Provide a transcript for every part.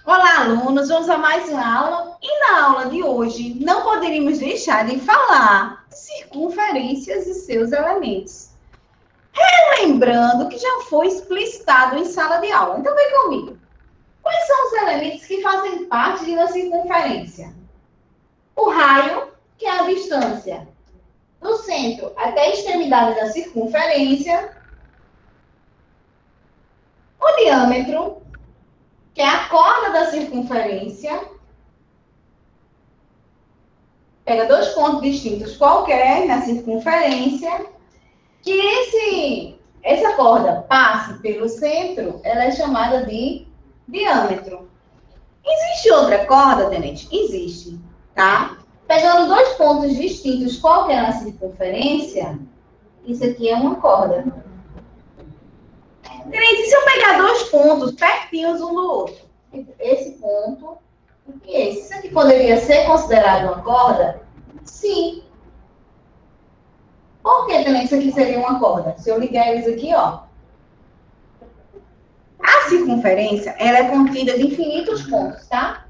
Olá, alunos! Vamos a mais uma aula. E na aula de hoje, não poderíamos deixar de falar de circunferências e seus elementos. Lembrando que já foi explicitado em sala de aula. Então, vem comigo. Quais são os elementos que fazem parte de uma circunferência? O raio, que é a distância do centro até a extremidade da circunferência. O diâmetro, que é a corda da circunferência. Pega dois pontos distintos qualquer na circunferência, que essa corda passe pelo centro, ela é chamada de diâmetro. Existe outra corda, Tenente? Existe, tá? Pegando dois pontos distintos qualquer na circunferência, isso aqui é uma corda. Tenente, se eu pegar dois pontos pertinhos um do outro, esse ponto e esse, isso aqui poderia ser considerado uma corda? Sim. Por que também isso aqui seria uma corda? Se eu ligar eles aqui, ó. A circunferência, ela é contida de infinitos pontos, tá?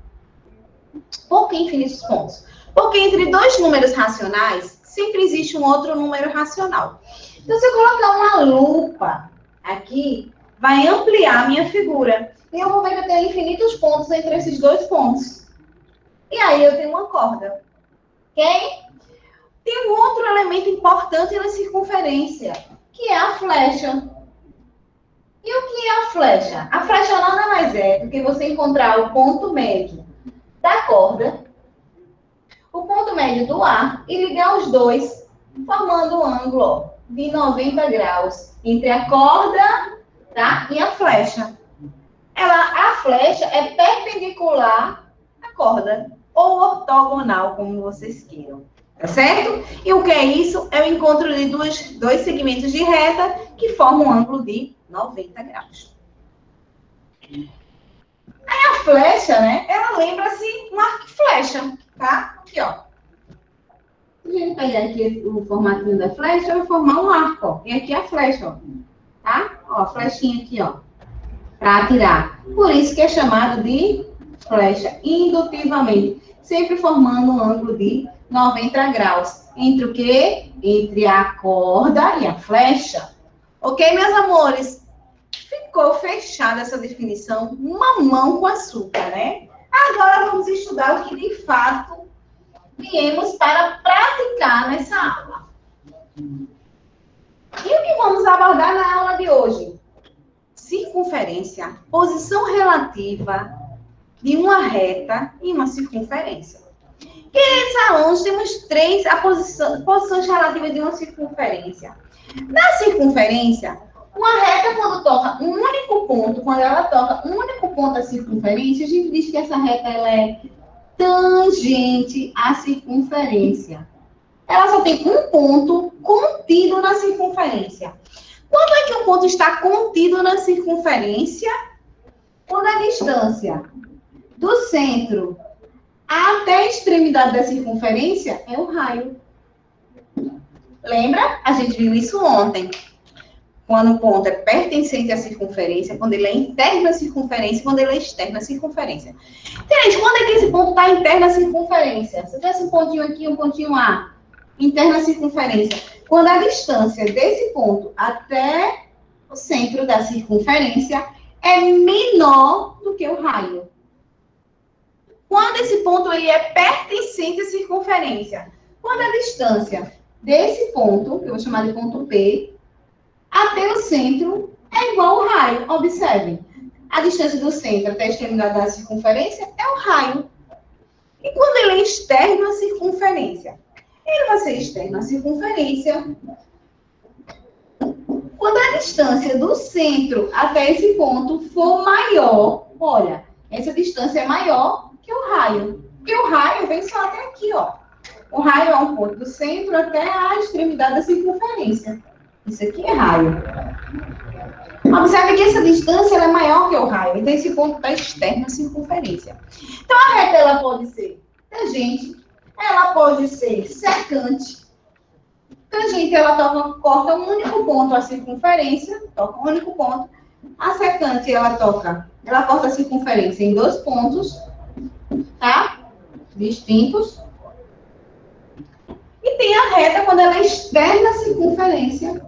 Por que infinitos pontos? Porque entre dois números racionais, sempre existe um outro número racional. Então, se eu colocar uma lupa aqui, vai ampliar a minha figura. E eu vou ver que eu tenho infinitos pontos entre esses dois pontos. E aí eu tenho uma corda. Ok? Tem um outro elemento importante na circunferência, que é a flecha. E o que é a flecha? A flecha nada mais é do que você encontrar o ponto médio da corda, o ponto médio do ar, e ligar os dois, formando um ângulo de 90 graus entre a corda, tá, e a flecha. A flecha é perpendicular à corda, ou ortogonal, como vocês queiram. Tá certo? E o que é isso? É o encontro de dois segmentos de reta que formam um ângulo de 90 graus. Aí a flecha, né? Ela lembra-se um arco e flecha, tá? Aqui, ó. Se a gente pegar aqui o formatinho da flecha, vai formar um arco, ó. E aqui a flecha, ó. Tá? Ó, a flechinha aqui, ó. Para atirar. Por isso que é chamado de flecha indutivamente. Sempre formando um ângulo de 90 graus. Entre o quê? Entre a corda e a flecha. Ok, meus amores? Ficou fechada essa definição, mamão com açúcar, né? Agora vamos estudar o que de fato viemos para praticar nessa aula. E o que vamos abordar na aula de hoje? Circunferência, posição relativa de uma reta em uma circunferência. Queridos alunos, temos posições relativas de uma circunferência. Na circunferência, uma reta, quando toca um único ponto, quando ela toca um único ponto da circunferência, a gente diz que essa reta ela é tangente à circunferência. Ela só tem um ponto contido na circunferência. Quando é que um ponto está contido na circunferência? Quando a distância do centro até a extremidade da circunferência é o raio. Lembra? A gente viu isso ontem. Quando o ponto é pertencente à circunferência, quando ele é interno à circunferência, quando ele é externo à circunferência. Gente, quando é que esse ponto está interno à circunferência? Se eu tivesse um pontinho aqui, um pontinho A, interno à circunferência. Quando a distância desse ponto até o centro da circunferência é menor do que o raio. Quando esse ponto ele é pertencente à circunferência. Quando a distância desse ponto, que eu vou chamar de ponto P, até o centro é igual ao raio. Observem. A distância do centro até a extremidade da circunferência é o raio. E quando ele é externo à circunferência? Ele vai ser externo à circunferência. Quando a distância do centro até esse ponto for maior, olha, essa distância é maior que o raio. Porque o raio vem só até aqui, ó. O raio é um ponto do centro até a extremidade da circunferência. Isso aqui é raio. Observe que essa distância ela é maior que o raio. Então, esse ponto está externo à circunferência. Então, a reta ela pode ser tangente, ela pode ser secante. Tangente, ela corta um único ponto à circunferência, toca um único ponto. A secante, ela corta a circunferência em 2 pontos, tá? Distintos. E tem a reta quando ela externa a circunferência,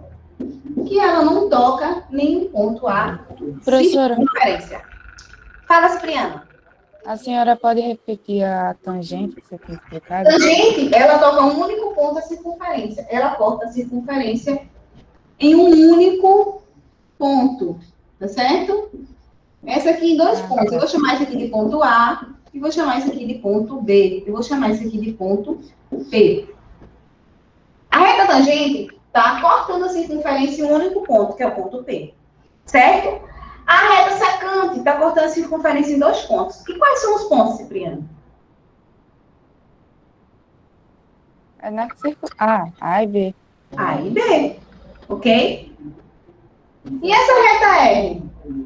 que ela não toca nenhum ponto A Professora, circunferência. Fala, Cipriano. a senhora pode repetir a tangente que você tinha explicado? Tangente, ela toca um único ponto a circunferência. Ela corta a circunferência em um único ponto, tá certo? Essa aqui em 2 pontos. Eu vou chamar isso aqui de ponto A e vou chamar isso aqui de ponto B. Eu vou chamar isso aqui de ponto P. A reta tangente está cortando a circunferência em um único ponto, que é o ponto P. Certo? A reta secante está cortando a circunferência em 2 pontos. E quais são os pontos, Cipriano? É na A e B. A e B. Ok? E essa reta R?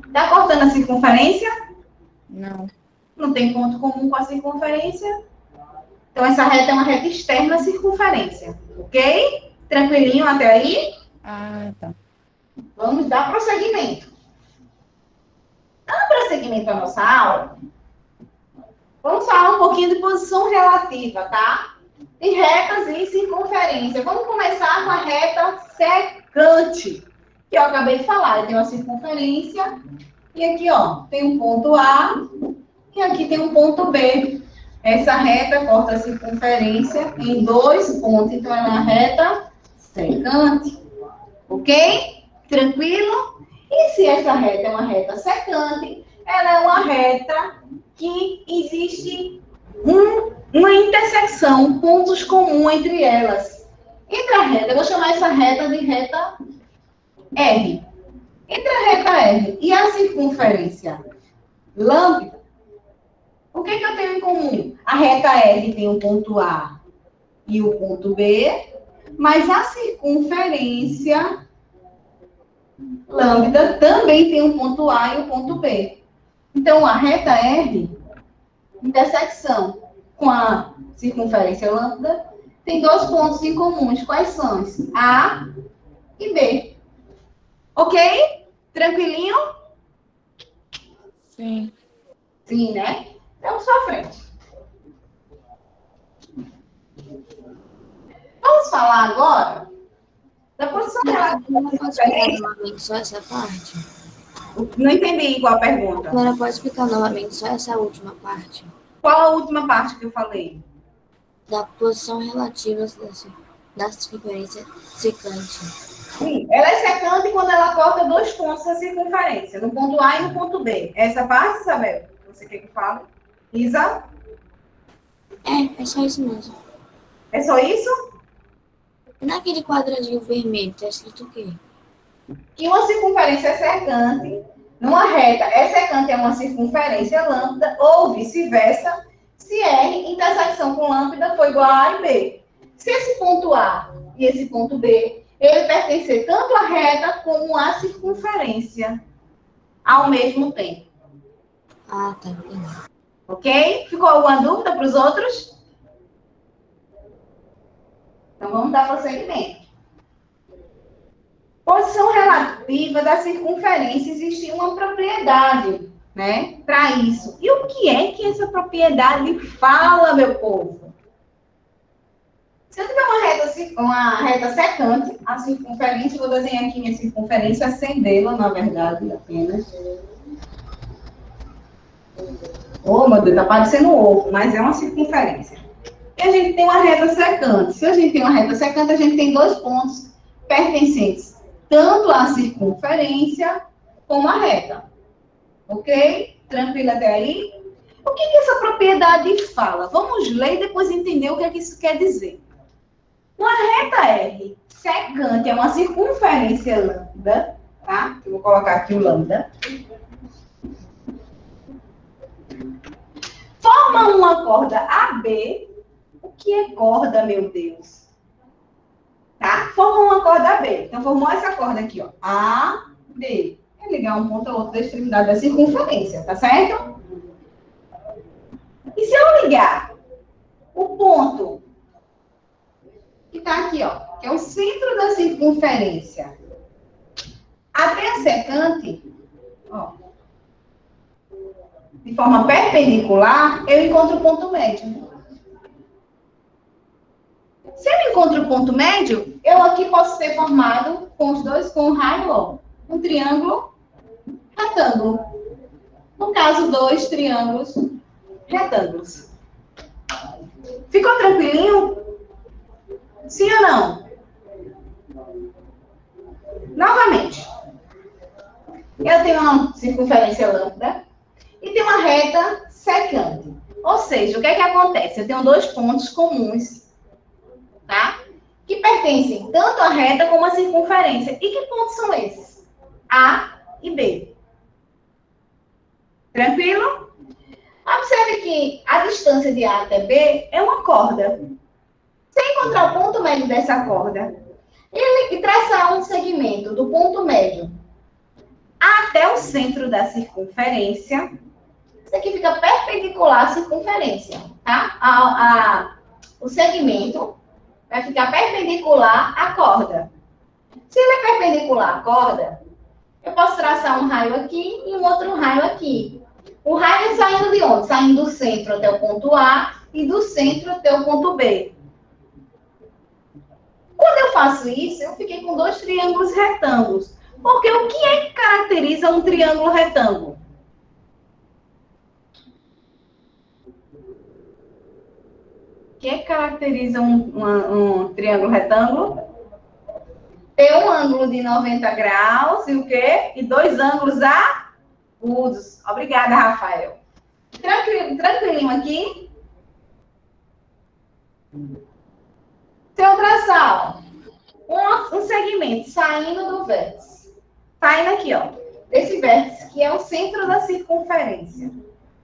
Está cortando a circunferência? Não. Não tem ponto comum com a circunferência. Então, essa reta é uma reta externa à circunferência. Ok? Tranquilinho até aí? Ah, tá. Vamos dar prosseguimento. Dando prosseguimento à nossa aula, vamos falar um pouquinho de posição relativa, tá? De retas e circunferência. Vamos começar com a reta secante, que eu acabei de falar. Eu tenho uma circunferência e aqui, ó, tem um ponto A e aqui tem um ponto B. Essa reta corta a circunferência em 2 pontos. Então, ela é uma reta secante. Ok? Tranquilo? E se essa reta é uma reta secante, ela é uma reta que existe uma intersecção, pontos comuns entre elas. Entre a reta, eu vou chamar essa reta de reta R. Entre a reta R e a circunferência lambda, o que eu tenho em comum? A reta R tem o ponto A e o ponto B, mas a circunferência lambda também tem um ponto A e um ponto B. Então, a reta R, intersecção com a circunferência lambda, tem 2 pontos em comuns. Quais são? A e B. Ok? Tranquilinho? Sim. Sim, né? Então, só frente. Vamos falar agora da posição relativa. Ela pode explicar novamente só essa parte? Não entendi qual a pergunta. Ela pode explicar novamente só essa última parte? Qual a última parte que eu falei? Da posição relativa da circunferência secante. Sim, ela é secante quando ela corta 2 pontos da circunferência, no ponto A e no ponto B. Essa parte, Isabel, você quer que eu fale? Isa? É só isso mesmo. É só isso? Naquele quadradinho vermelho, tá escrito o quê? Que uma circunferência é secante, numa reta é secante é uma circunferência lambda, ou vice-versa, se R, intersecção com lambda, for igual a A e B. Se esse ponto A e esse ponto B, ele pertencer tanto à reta como à circunferência, ao mesmo tempo. Ah, tá, entendi. Ok? Ficou alguma dúvida para os outros? Então, vamos dar prosseguimento. Posição relativa da circunferência, existe uma propriedade, né, para isso. E o que é que essa propriedade fala, meu povo? Se eu tiver uma reta secante, a circunferência, vou desenhar aqui minha circunferência, acendê-la, na verdade, apenas. Oh, meu Deus, tá parecendo um ovo, mas é uma circunferência. E a gente tem uma reta secante. Se a gente tem uma reta secante, a gente tem 2 pontos pertencentes tanto à circunferência como à reta. Ok? Tranquilo até aí? O que essa propriedade fala? Vamos ler e depois entender o que é que isso quer dizer. Uma reta R secante é uma circunferência lambda, tá? Eu vou colocar aqui o lambda. Forma uma corda AB. O que é corda, meu Deus? Tá? Formou uma corda AB. Então, formou essa corda aqui, ó. A, B. É ligar um ponto ao outro da extremidade da circunferência, tá certo? E se eu ligar o ponto que tá aqui, ó, que é o centro da circunferência, até a secante, Ó. De forma perpendicular, eu encontro o ponto médio. Se eu encontro o ponto médio, eu aqui posso ser formado com os dois, com um raio, ó, um triângulo retângulo. No caso, dois triângulos retângulos. Ficou tranquilinho? Sim ou não? Novamente. Eu tenho uma circunferência lambda e tenho uma reta secante. Ou seja, o que é que acontece? Eu tenho dois pontos comuns, tá? Que pertencem tanto à reta como à circunferência. E que pontos são esses? A e B. Tranquilo? Observe que a distância de A até B é uma corda. Se eu encontrar o ponto médio dessa corda e traçar um segmento do ponto médio até o centro da circunferência, isso aqui fica perpendicular à circunferência, tá? O segmento vai ficar perpendicular à corda. Se ele é perpendicular à corda, eu posso traçar um raio aqui e um outro raio aqui. O raio saindo de onde? Saindo do centro até o ponto A e do centro até o ponto B. Quando eu faço isso, eu fiquei com dois triângulos retângulos. Porque o que é que caracteriza um triângulo retângulo? O que é que caracteriza um triângulo retângulo? Ter um ângulo de 90 graus e o quê? E dois ângulos agudos. Obrigada, Rafael. Tranquilinho aqui? Se eu traçar um segmento saindo do vértice, saindo aqui, ó, desse vértice, que é o centro da circunferência,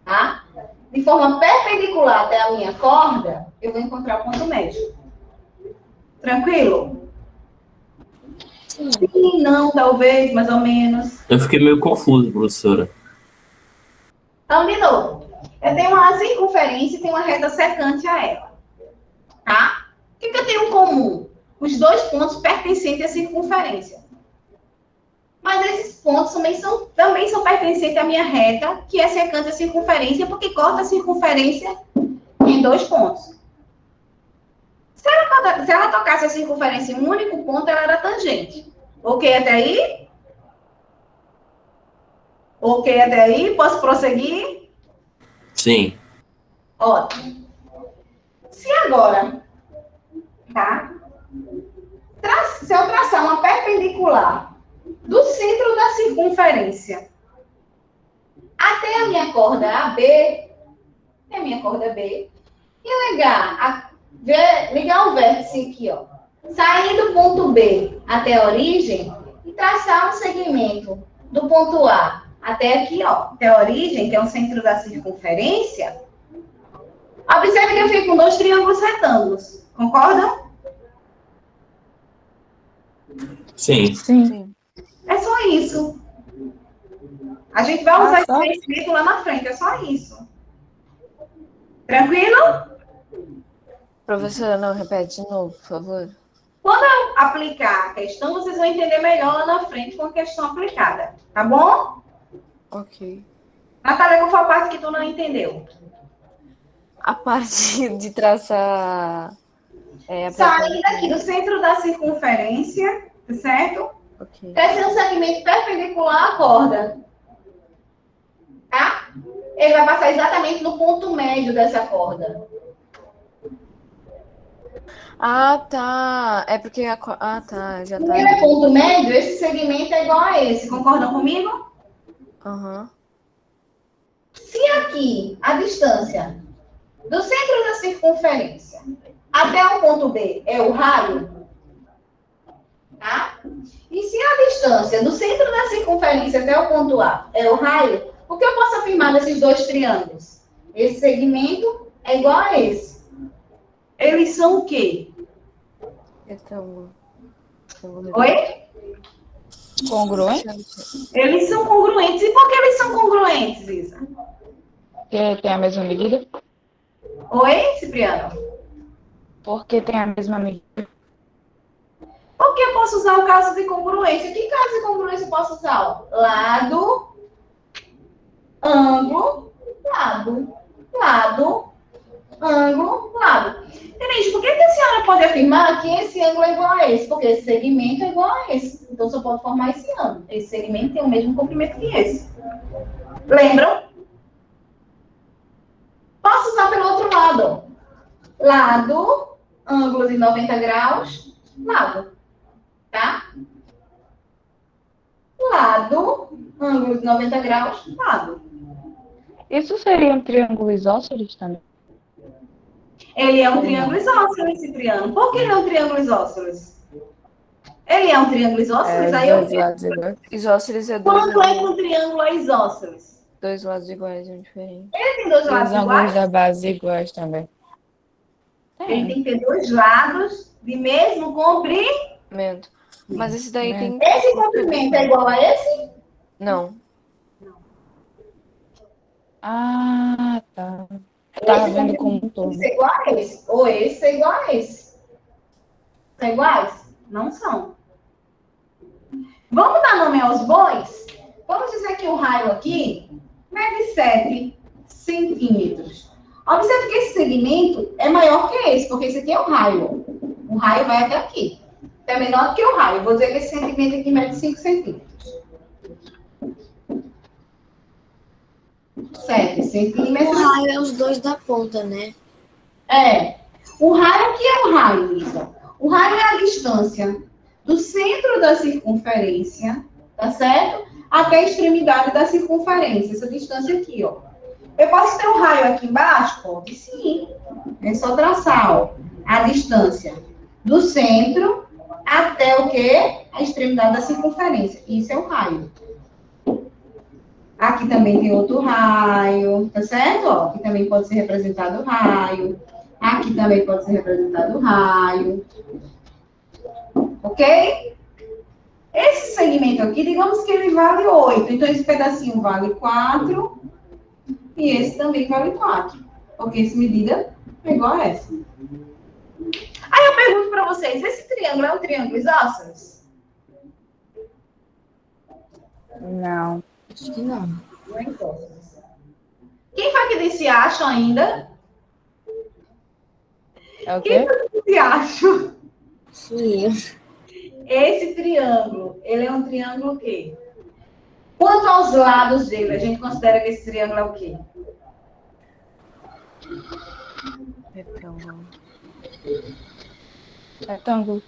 tá? De forma perpendicular até a minha corda, eu vou encontrar o ponto médio. Tranquilo? Sim, não, talvez, mais ou menos. Eu fiquei meio confuso, professora. Então, de novo, eu tenho uma circunferência e tenho uma reta secante a ela, tá? O que eu tenho em comum? Os dois pontos pertencentes à circunferência. Mas esses pontos também são pertencentes à minha reta, que é secante à circunferência, porque corta a circunferência em dois pontos. Se ela tocasse a circunferência em um único ponto, ela era tangente. Ok até aí? Ok até aí? Posso prosseguir? Sim. Ótimo. Se agora, tá? Se eu traçar uma perpendicular do centro da circunferência até a minha corda AB, e ligar o vértice aqui, ó, sair do ponto B até a origem e traçar um segmento do ponto A até aqui, ó, até a origem, que é o centro da circunferência. Observe que eu fico com dois triângulos retângulos. Concordam? Sim. Sim. É só isso. A gente vai usar esse conhecimento lá na frente, é só isso. Tranquilo? Professora, não, repete de novo, por favor. Quando eu aplicar a questão, vocês vão entender melhor lá na frente com a questão aplicada. Tá bom? Ok. Natália, qual foi a parte que tu não entendeu? A parte de traçar... Saindo aqui do centro da circunferência, certo? Ok. Trazendo um segmento perpendicular à corda. Tá? Ele vai passar exatamente no ponto médio dessa corda. Ah, tá. É porque Ah, tá. Já Como tá. ele é ponto médio, esse segmento é igual a esse. Concordam comigo? Aham. Se aqui a distância do centro da circunferência até o ponto B é o raio, tá? E se a distância do centro da circunferência até o ponto A é o raio, o que eu posso afirmar desses dois triângulos? Esse segmento é igual a esse. Eles são o quê? Retângulo. Oi? Congruente? Eles são congruentes. E por que eles são congruentes, Isa? Porque tem a mesma medida? Oi, Cipriano? Porque tem a mesma medida. Por que eu posso usar o caso de congruência? Que caso de congruência eu posso usar? Lado ângulo, lado. Lado, ângulo, lado. Tenente, por que a senhora pode afirmar que esse ângulo é igual a esse? Porque esse segmento é igual a esse. Então, só pode formar esse ângulo. Esse segmento tem o mesmo comprimento que esse. Lembram? Posso usar pelo outro lado. Lado, ângulo de 90 graus, lado. Tá? Lado, ângulo de 90 graus, lado. Isso seria um triângulo isósceles também? Ele é um triângulo isósceles, esse triângulo. Por que ele é um triângulo isósceles? Ele é um triângulo isósceles? Aí eu... Dois lados iguais. Isósceles é dois Quanto é que lados, um triângulo é isósceles? dois lados iguais, é diferente. Ele tem dois Os lados ângulos iguais? da base iguais também. Ele tem que ter dois lados de mesmo comprimento. Mento. Mas esse daí tem... Esse comprimento é igual a esse? Não. Ah, tá. Eu tava Esse vendo como um todo. comprimento é igual a esse. Ou esse é igual a esse. São iguais? Não são. Vamos dar nome aos bois? Vamos dizer que o raio aqui mede 7 centímetros. Observe que esse segmento é maior que esse, porque esse aqui é o raio. O raio vai até aqui. É menor do que o raio. Vou dizer que esse segmento aqui mede 5 centímetros. 7 O centímetros. raio é os dois da ponta, né? É. O raio, o que é o raio, Lisa? O raio é a distância do centro da circunferência, tá certo? Até a extremidade da circunferência. Essa distância aqui, ó. Eu posso ter um raio aqui embaixo? Pode sim. É só traçar, ó, a distância do centro até o quê? A extremidade da circunferência. Isso é o raio. Aqui também tem outro raio, tá certo? Ó, aqui também pode ser representado o raio. Aqui também pode ser representado o raio. Ok? Esse segmento aqui, digamos que ele vale 8. Então, esse pedacinho vale 4. E esse também vale 4. Porque essa medida é igual a essa. Aí eu pergunto para vocês, esse triângulo é um triângulo isósceles? Não. Acho que não. Não é isósceles. Quem foi que disse acho ainda? É o Quem quê? foi que disse acho? Fui eu. Esse triângulo, ele é um triângulo o quê? Quanto aos lados dele, a gente considera que esse triângulo é o quê? Retângulo. Retângulo.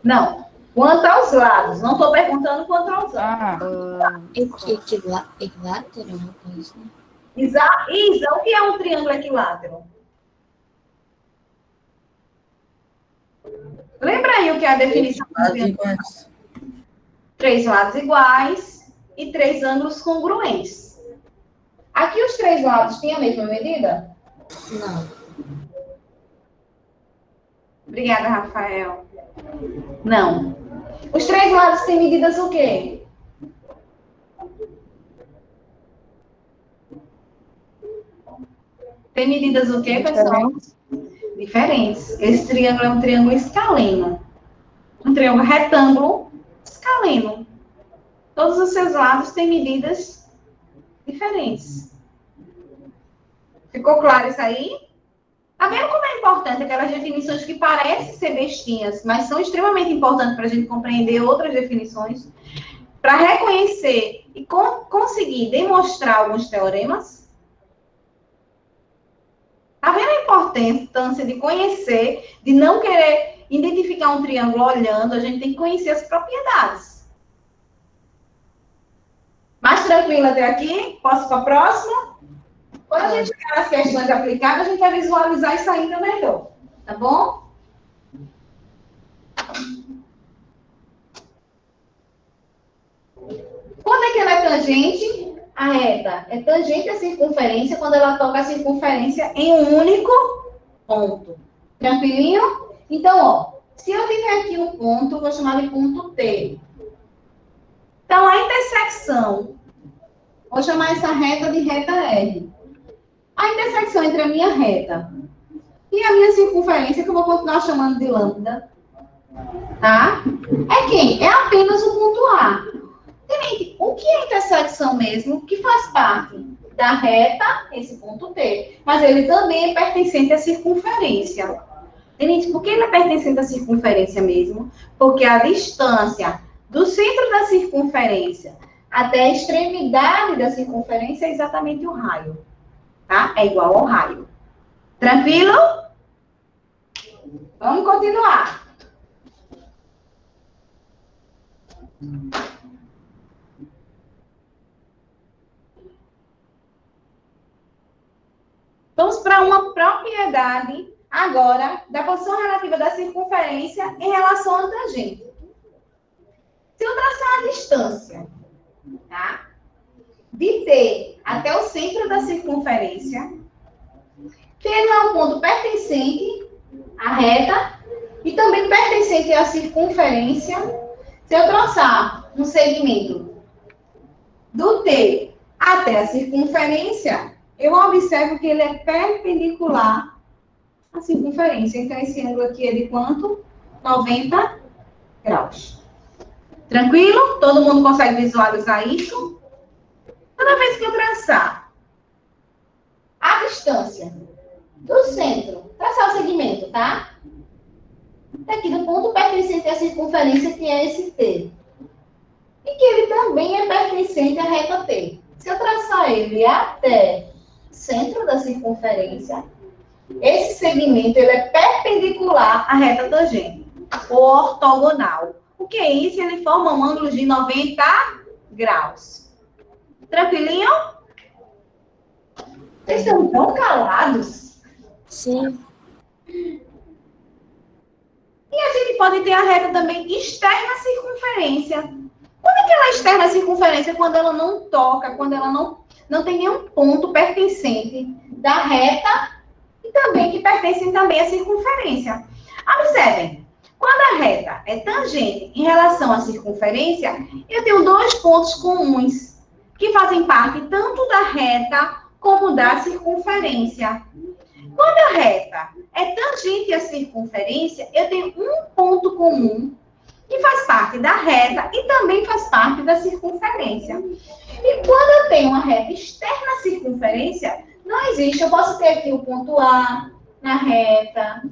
Não. Quanto aos lados. Não estou perguntando quanto aos lados. Ah, Equilátero, uma coisa assim. Isa, o que é um triângulo equilátero? Lembra aí o que é a definição do triângulo? iguais. 3 lados iguais e 3 ângulos congruentes. Aqui os 3 lados têm a mesma medida? Não. Obrigada, Rafael. Não. Os 3 lados têm medidas o quê? Tem medidas o quê, pessoal? Diferentes. Esse triângulo é um triângulo escaleno. Um triângulo retângulo escaleno. Todos os seus lados têm medidas diferentes. Ficou claro isso aí? Tá vendo como é importante aquelas definições que parecem ser bestinhas, mas são extremamente importantes para a gente compreender outras definições, para reconhecer e conseguir demonstrar alguns teoremas? Tá vendo a importância de conhecer, de não querer identificar um triângulo olhando, a gente tem que conhecer as propriedades. Mais tranquilo até aqui? Posso para a próxima? Quando a gente chegar nas questões aplicadas, a gente vai visualizar isso ainda melhor. Tá bom? Quando é que ela é tangente? A reta é tangente à circunferência quando ela toca a circunferência em um único ponto. Tranquilinho? Então, ó, se eu tiver aqui um ponto, eu vou chamar de ponto T. Então, a intersecção, vou chamar essa reta de reta R. A intersecção entre a minha reta e a minha circunferência, que eu vou continuar chamando de lambda, tá? É quem? É apenas o ponto A. Tenente, o O que é intersecção mesmo? Que faz parte da reta, esse ponto T. Mas ele também é pertencente à circunferência. Entende? Por que ele é pertencente à circunferência mesmo? Porque a distância do centro da circunferência até a extremidade da circunferência é exatamente o raio. Tá? É igual ao raio. Tranquilo? Vamos continuar. Vamos para uma propriedade agora da posição relativa da circunferência em relação à tangente. Se eu traçar a distância, tá? De T até o centro da circunferência, T não é um ponto pertencente à reta e também pertencente à circunferência. Se eu traçar um segmento do T até a circunferência, eu observo que ele é perpendicular à circunferência. Então, esse ângulo aqui é de quanto? 90 graus. Tranquilo? Todo mundo consegue visualizar isso? Toda vez que eu traçar a distância do centro, traçar o segmento, tá? Daqui do ponto pertencente à circunferência, que é esse T. E que ele também é pertencente à reta T. Se eu traçar ele até o centro da circunferência, esse segmento ele é perpendicular à reta tangente, ou ortogonal. O que é isso? Ele forma um ângulo de 90 graus. Tranquilinho? Vocês estão tão calados? Sim. E a gente pode ter a reta também externa à circunferência. Quando é que ela é externa à circunferência? Quando ela não toca, quando ela não tem nenhum ponto pertencente da reta e também que pertencem também à circunferência. Observem, quando a reta é tangente em relação à circunferência, eu tenho dois pontos comuns que fazem parte tanto da reta como da circunferência. Quando a reta é tangente à circunferência, eu tenho um ponto comum que faz parte da reta e também faz parte da circunferência. E quando eu tenho uma reta externa à circunferência, não existe. Eu posso ter aqui o ponto A na reta,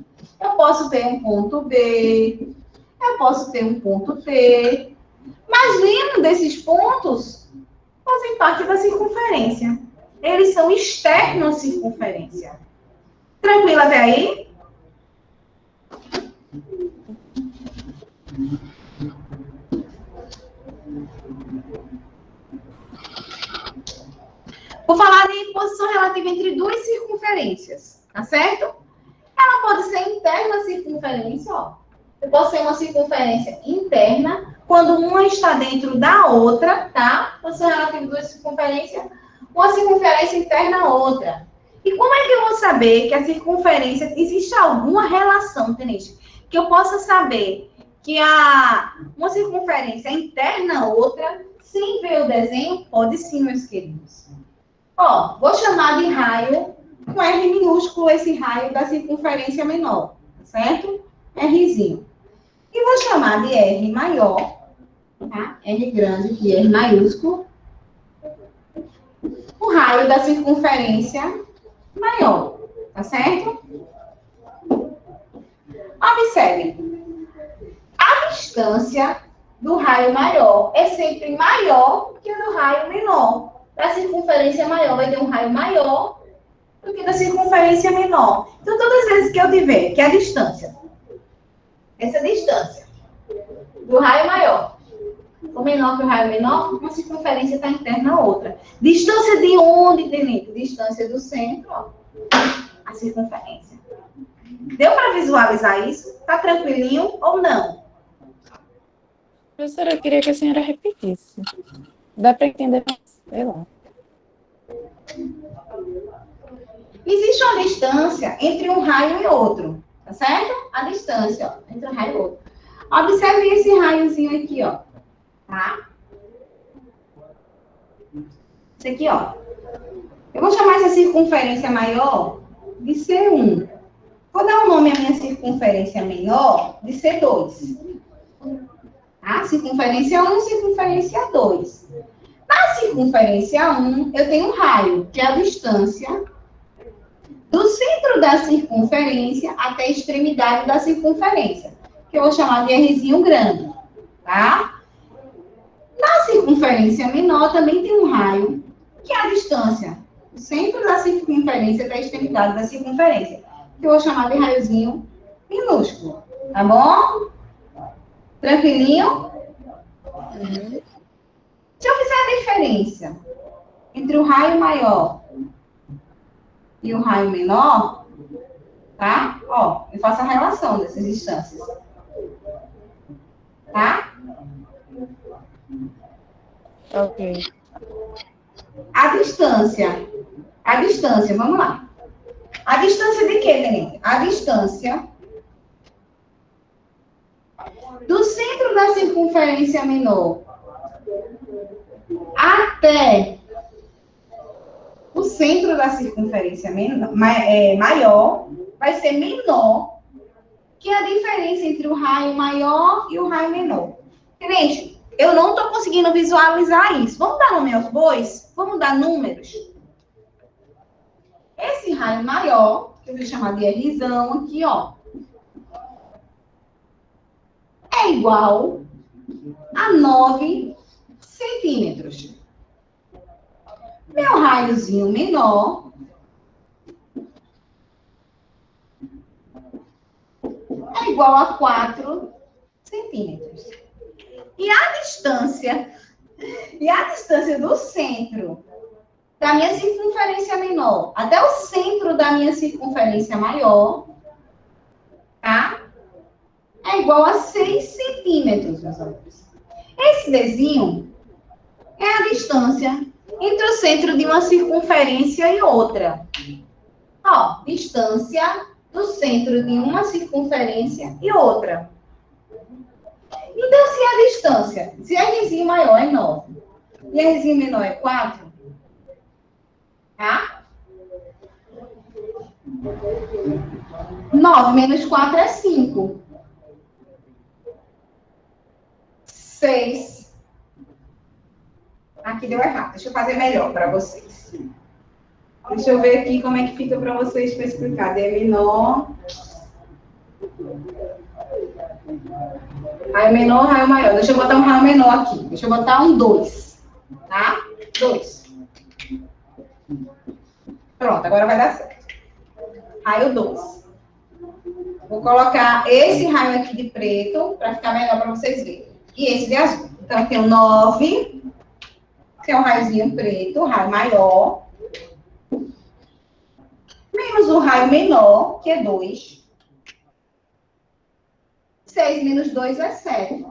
eu posso ter um ponto B, eu posso ter um ponto T, mas nenhum desses pontos fazem parte da circunferência. Eles são externos à circunferência. Tranquilo até aí? Vou falar de posição relativa entre duas circunferências, tá certo? Ela pode ser interna à circunferência, ó. Eu posso ter uma circunferência interna, quando uma está dentro da outra, tá? Posição relativa entre duas circunferências, uma circunferência interna à outra. E como é que eu vou saber que a circunferência, existe alguma relação, Tenente? Que eu possa saber que uma circunferência é interna a outra, sem ver o desenho? Pode sim, meus queridos. Ó, vou chamar de raio com R minúsculo esse raio da circunferência menor, tá certo? Rzinho. E vou chamar de R maior, tá? R grande e R maiúsculo, o raio da circunferência maior, tá certo? Observe, a distância do raio maior é sempre maior que a do raio menor. Da circunferência maior vai ter um raio maior do que da circunferência menor. Então, todas as vezes que eu tiver que a distância, essa distância do raio maior for menor que o raio menor, uma circunferência está interna a outra. Distância de onde, Denito? Distância do centro, ó, a circunferência. Deu para visualizar isso? Tá tranquilinho ou não? Professora, eu queria que a senhora repetisse. Dá para entender, sei lá. Existe uma distância entre um raio e outro, tá certo? A distância, ó, entre um raio e outro. Observe esse raiozinho aqui, ó, tá? Esse aqui, ó. Eu vou chamar essa circunferência maior de C1. Vou dar o nome à minha circunferência menor de C2. Tá? Circunferência 1 e circunferência 2. Na circunferência 1, eu tenho um raio, que é a distância do centro da circunferência até a extremidade da circunferência, que eu vou chamar de Rzinho grande, tá? Na circunferência menor também tem um raio, que é a distância do centro da circunferência até a extremidade da circunferência, que eu vou chamar de raiozinho minúsculo, tá bom? Tranquilinho? Se eu fizer a diferença entre o raio maior e o raio menor, tá? Ó, eu faço a relação dessas distâncias. Tá? Ok. A distância, vamos lá. A distância de quê, Denise? A distância do centro da circunferência menor até o centro da circunferência maior vai ser menor que a diferença entre o raio maior e o raio menor. Gente, eu não estou conseguindo visualizar isso. Vamos dar nome aos bois? Vamos dar números? Esse raio maior, que eu vou chamar de Rzão aqui, ó, é igual a 9 centímetros. Meu raiozinho menor é igual a 4 centímetros. E a distância do centro da minha circunferência menor até o centro da minha circunferência maior, tá? É igual a 6 centímetros, meus amigos. Esse Dzinho é a distância entre o centro de uma circunferência e outra. Ó, distância do centro de uma circunferência e outra. Então, se a distância, se Rzinho maior é 9 e Rzinho menor é 4, tá? 9 menos 4 é 5. 6. Aqui deu errado. Deixa eu fazer melhor para vocês. Deixa eu ver aqui como é que fica para vocês para explicar. D menor. Raio menor, raio maior. Deixa eu botar um raio menor aqui. Deixa eu botar um 2. Tá? 2. Pronto, agora vai dar certo. Raio 2. Vou colocar esse raio aqui de preto para ficar melhor para vocês verem. E esse de azul. Então, eu tenho 9, que é um raiozinho preto, o raio maior. Menos o raio menor, que é 2. 6 menos 2 é 7.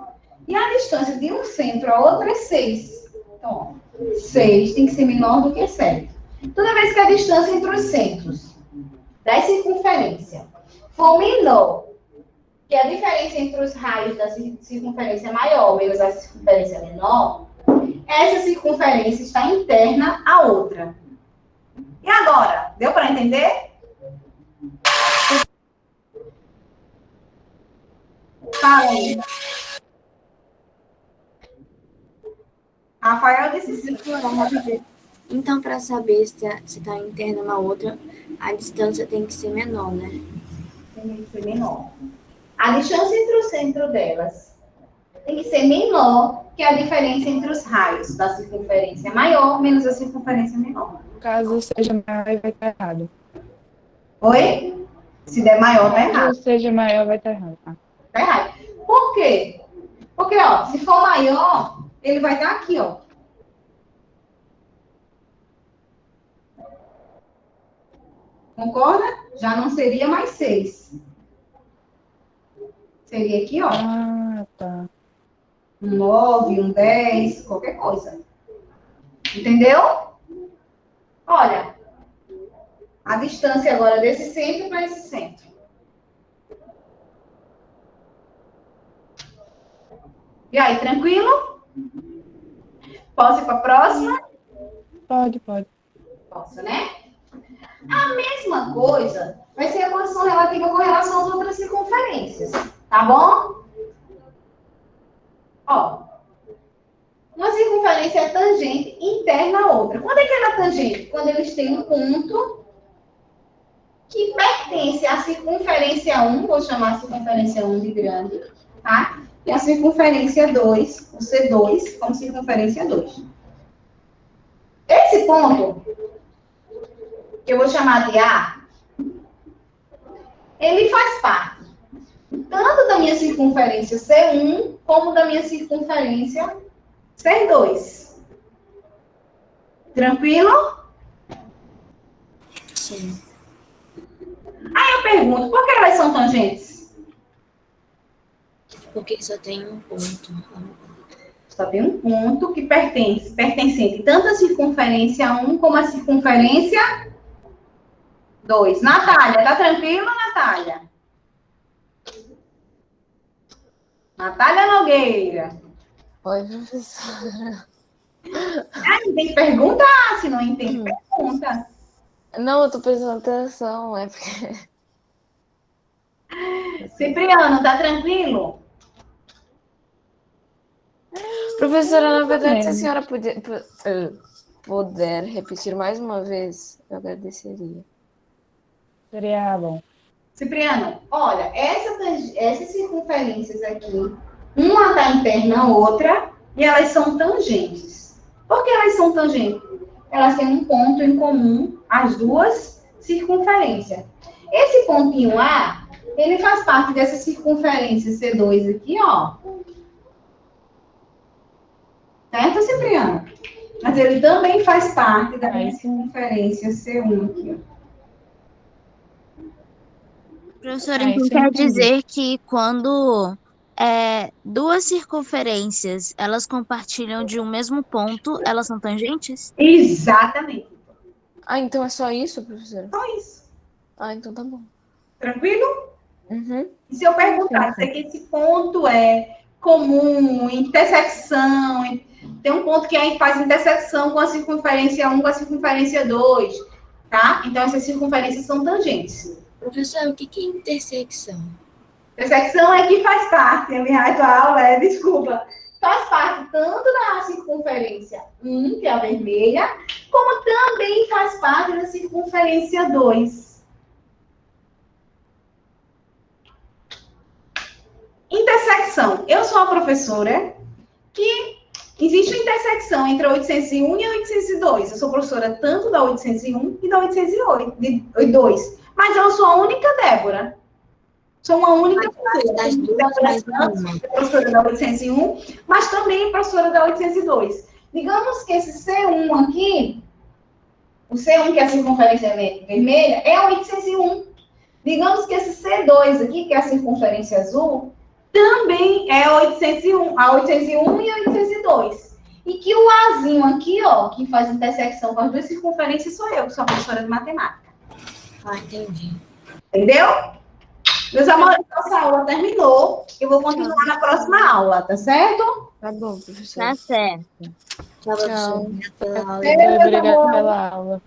E a distância de um centro a outro é 6. Então, ó, 6 tem que ser menor do que 7. Toda vez que a distância entre os centros da circunferência for menor que a diferença entre os raios da circunferência maior menos a circunferência menor, essa circunferência está interna à outra. E agora? Deu para entender? Fala aí. Rafael disse sim. Então, para saber se está interna na outra, a distância tem que ser menor, né? Tem que ser menor. A distância entre o centro delas tem que ser menor que a diferença entre os raios da circunferência maior menos a circunferência menor. Caso seja maior, vai estar errado. Oi? Se der maior, tá errado. Caso seja maior, vai estar errado. Tá? Tá errado. Por quê? Porque, ó, se for maior, ele vai estar aqui, ó. Concorda? Já não seria mais 6. Seria aqui, ó. Ah, tá. Um 9, um 10, qualquer coisa. Entendeu? Olha, a distância agora desse centro para esse centro. E aí, tranquilo? Posso ir para a próxima? Pode. Posso, né? A mesma coisa vai ser a posição relativa com relação às outras circunferências. Tá bom? Ó. Uma circunferência é tangente interna à outra. Quando é que ela é tangente? Quando eles têm um ponto que pertence à circunferência 1, vou chamar a circunferência 1 de grande, tá? E a circunferência 2, o C2, como circunferência 2. Esse ponto, que eu vou chamar de A, ele faz parte tanto da minha circunferência C1, como da minha circunferência C2. Tranquilo? Sim. Aí eu pergunto, por que elas são tangentes? Porque só tem um ponto. Só tem um ponto que pertencente tanto à circunferência 1 como à circunferência 2. Natália, tá tranquilo, Natália? Natália Nogueira. Oi, professora. Ah, tem que perguntar, se não entende, pergunta. Não, eu tô prestando atenção, é porque... Cipriano, tá tranquilo? Professora, na verdade, se a É. senhora puder repetir mais uma vez, eu agradeceria. Seria bom. Cipriano, olha, essas circunferências aqui, uma está interna à outra, e elas são tangentes. Por que elas são tangentes? Elas têm um ponto em comum, as duas circunferências. Esse pontinho A, ele faz parte dessa circunferência C2 aqui, ó. Certo, Cipriano? Mas ele também faz parte da minha circunferência C1 aqui, ó. Professora, Ah, então isso eu quer entendi. dizer que quando duas circunferências elas compartilham de um mesmo ponto, elas são tangentes? Exatamente. Ah, então é só isso, professora? Só isso. Ah, então tá bom. Tranquilo? Uhum. E se eu perguntar, se que esse ponto é comum, intersecção, tem um ponto que aí faz intersecção com a circunferência 1 com a circunferência 2, tá? Então, essas circunferências são tangentes. Professor, o que é intersecção? Intersecção é que faz parte, a tua aula desculpa, faz parte tanto da circunferência 1, que é a vermelha, como também faz parte da circunferência 2. Intersecção. Eu sou a professora que existe uma intersecção entre a 801 e a 802. Eu sou professora tanto da 801 e da 802. Mas eu sou a única Débora. Sou uma única professora. Das duas, mas não uma. Professora da 801, mas também professora da 802. Digamos que esse C1 aqui, o C1, que é a circunferência vermelha, é a 801. Digamos que esse C2 aqui, que é a circunferência azul, também é a 801 e a 802. E que o Azinho aqui, ó, que faz intersecção com as duas circunferências, sou eu, que sou a professora de matemática. Ah, entendi. Entendeu? Meus amores, nossa aula terminou. Eu vou continuar na próxima aula, tá certo? Tá bom, professora. Tá certo. Tchau, professor. Obrigada pela aula. Beijo, meus Obrigada amores. pela aula.